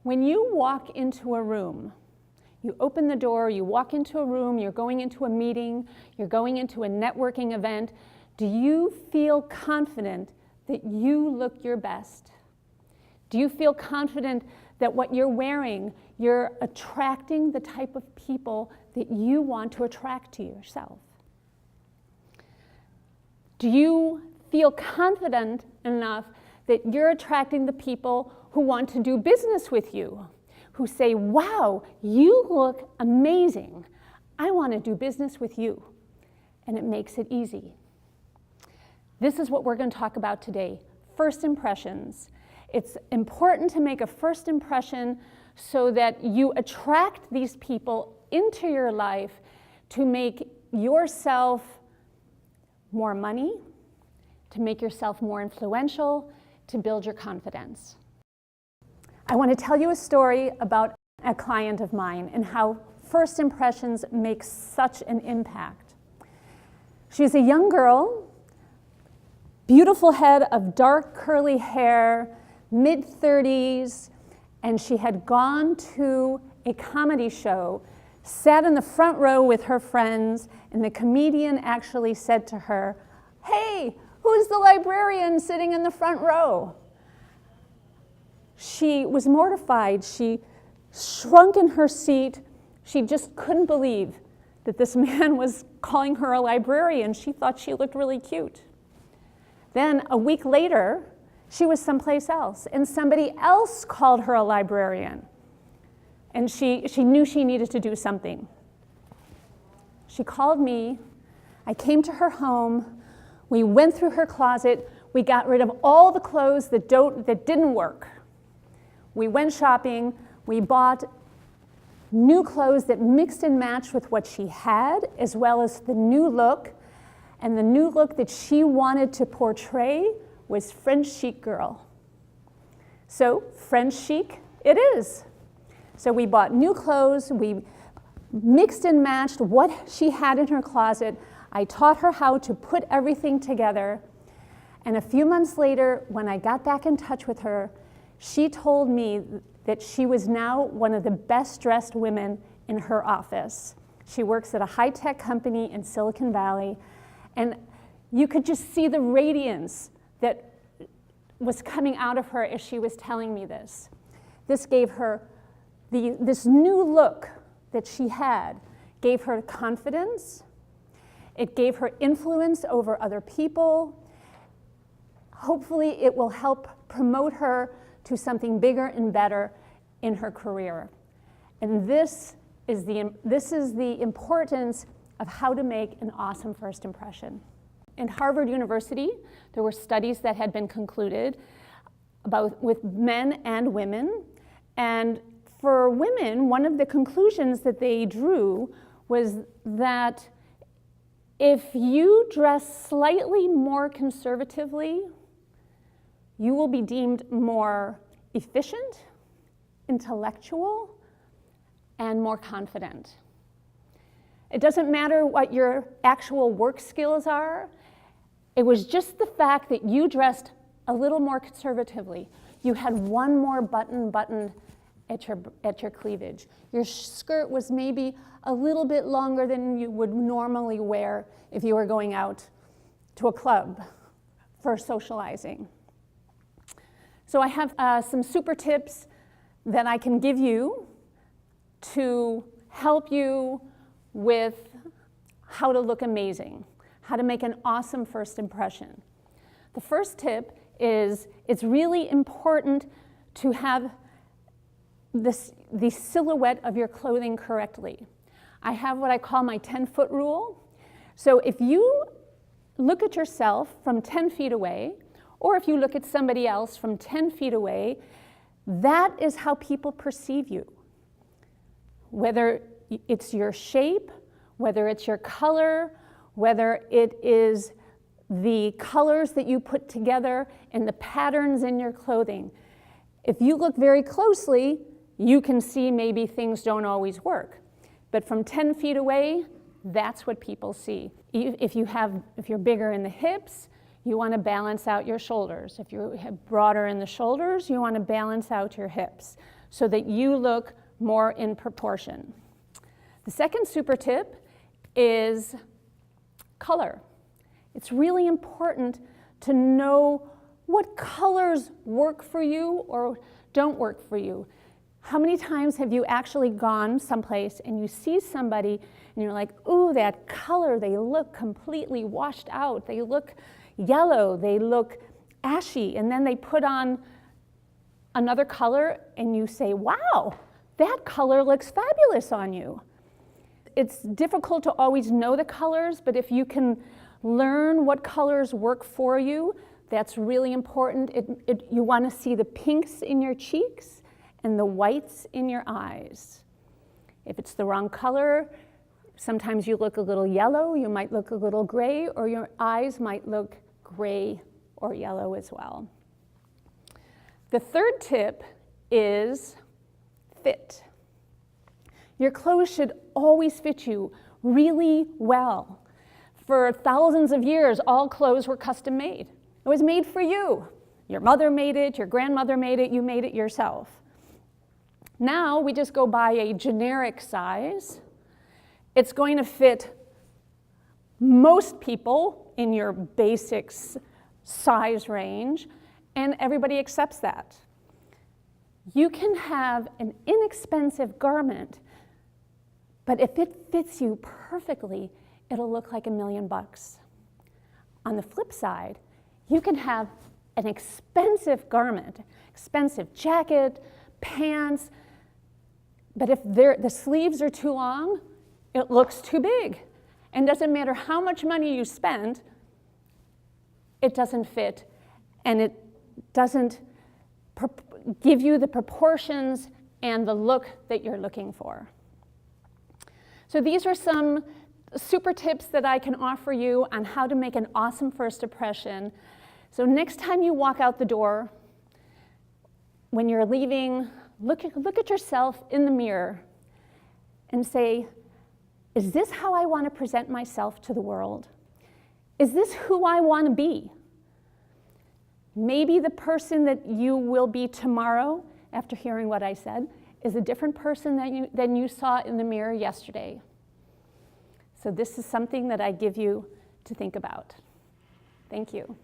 When you walk into a room, you open the door, you walk into a room, you're going into a meeting, you're going into a networking event, do you feel confident that you look your best? Do you feel confident that what you're wearing, you're attracting the type of people that you want to attract to yourself? Do you feel confident enough that you're attracting the people who want to do business with you, who say, wow, you look amazing. I want to do business with you. And it makes it easy. This is what we're going to talk about today, first impressions. It's important to make a first impression so that you attract these people into your life to make yourself more money, to make yourself more influential, to build your confidence. I want to tell you a story about a client of mine and how first impressions make such an impact. She's a young girl, beautiful head of dark curly hair, mid-30s, and she had gone to a comedy show, sat in the front row with her friends, and the comedian actually said to her, "Hey, who's the librarian sitting in the front row?" She was mortified. She shrunk in her seat. She just couldn't believe that this man was calling her a librarian. She thought she looked really cute. Then a week later, she was someplace else, and somebody else called her a librarian. And she knew she needed to do something. She called me. I came to her home. We went through her closet. We got rid of all the clothes that didn't work. We went shopping. We bought new clothes that mixed and matched with what she had, as well as the new look. And the new look that she wanted to portray was French chic girl. So French chic it is. So we bought new clothes. We mixed and matched what she had in her closet. I taught her how to put everything together. And a few months later, when I got back in touch with her, she told me that she was now one of the best dressed women in her office. She works at a high-tech company in Silicon Valley, and you could just see the radiance that was coming out of her as she was telling me this. This gave her, this new look that she had gave her confidence. It gave her influence over other people. Hopefully it will help promote her to something bigger and better in her career. And this is the importance of how to make an awesome first impression. In Harvard University, there were studies that had been concluded with men and women. And for women, one of the conclusions that they drew was that if you dress slightly more conservatively, you will be deemed more efficient, intellectual, and more confident. It doesn't matter what your actual work skills are. It was just the fact that you dressed a little more conservatively. You had one more button buttoned at your cleavage. Your skirt was maybe a little bit longer than you would normally wear if you were going out to a club for socializing. So I have some super tips that I can give you to help you with how to look amazing, how to make an awesome first impression. The first tip is it's really important to have the silhouette of your clothing correctly. I have what I call my 10-foot rule. So if you look at yourself from 10 feet away, or if you look at somebody else from 10 feet away, that is how people perceive you. Whether it's your shape, whether it's your color, whether it is the colors that you put together and the patterns in your clothing. If you look very closely, you can see maybe things don't always work. But from 10 feet away, that's what people see. If you're bigger in the hips, you want to balance out your shoulders. If you're broader in the shoulders, you want to balance out your hips. so that you look more in proportion. The second super tip is color. It's really important to know what colors work for you or don't work for you. How many times have you actually gone someplace and you see somebody and you're like, ooh, that color, they look completely washed out. They look yellow, they look ashy, and then they put on another color and you say, wow, that color looks fabulous on you. It's difficult to always know the colors, but if you can learn what colors work for you, that's really important. You want to see the pinks in your cheeks and the whites in your eyes. If it's the wrong color, sometimes you look a little yellow, you might look a little gray, or your eyes might look gray or yellow as well. The third tip is fit. Your clothes should always fit you really well. For thousands of years, all clothes were custom made. It was made for you. Your mother made it, your grandmother made it, you made it yourself. Now we just go buy a generic size. It's going to fit most people in your basic size range, and everybody accepts that. You can have an inexpensive garment, but if it fits you perfectly, it'll look like $1 million. On the flip side, you can have an expensive garment, expensive jacket, pants, but if the sleeves are too long, it looks too big. And doesn't matter how much money you spend, it doesn't fit, and it doesn't give you the proportions and the look that you're looking for. So these are some super tips that I can offer you on how to make an awesome first impression. So next time you walk out the door, when you're leaving, look at yourself in the mirror and say, is this how I want to present myself to the world? Is this who I want to be? Maybe the person that you will be tomorrow, after hearing what I said, is a different person than you saw in the mirror yesterday. So this is something that I give you to think about. Thank you.